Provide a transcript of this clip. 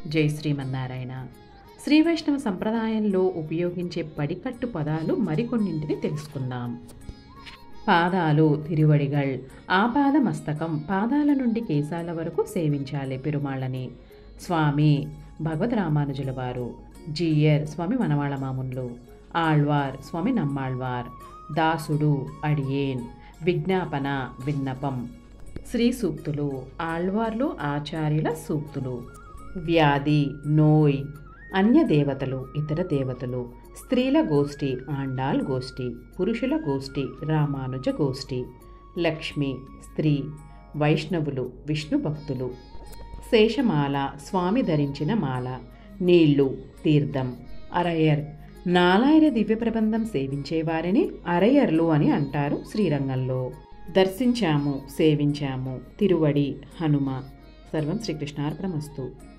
జై శ్రీమన్నారాయణ. శ్రీ వైష్ణవ సంప్రదాయంలో ఉపయోగించే పడికట్టు పదాలు మరికొన్నింటిని తెలుసుకుందాం. పాదాలు తిరువడిగల్. ఆపాద మస్తకం, పాదాల నుండి కేశాల వరకు సేవించాలి పెరుమాళ్ళని. స్వామి భగవద్ రామానుజుల వారు. జీయర్ స్వామి మనవాళ మామున్లు. ఆళ్వార్ స్వామి నమ్మాళ్వార్. దాసుడు అడియేన్. విజ్ఞాపన విన్నపం. శ్రీ సూక్తులు ఆళ్వార్లు ఆచార్యుల సూక్తులు. వ్యాధి నోయ్. అన్య దేవతలు ఇతర దేవతలు. స్త్రీల గోష్ఠి ఆండాల్ గోష్ఠి. పురుషుల గోష్ఠి రామానుజ గోష్ఠి. లక్ష్మి స్త్రీ. వైష్ణవులు విష్ణు భక్తులు. శేషమాల స్వామి ధరించిన మాల. నీళ్లు తీర్థం. అరయర్ నాలాయిర దివ్య ప్రబంధం సేవించేవారిని అరయర్లు అని అంటారు శ్రీరంగంలో. దర్శించాము సేవించాము. తిరువడి హనుమ. సర్వం శ్రీకృష్ణార్పణమస్తు.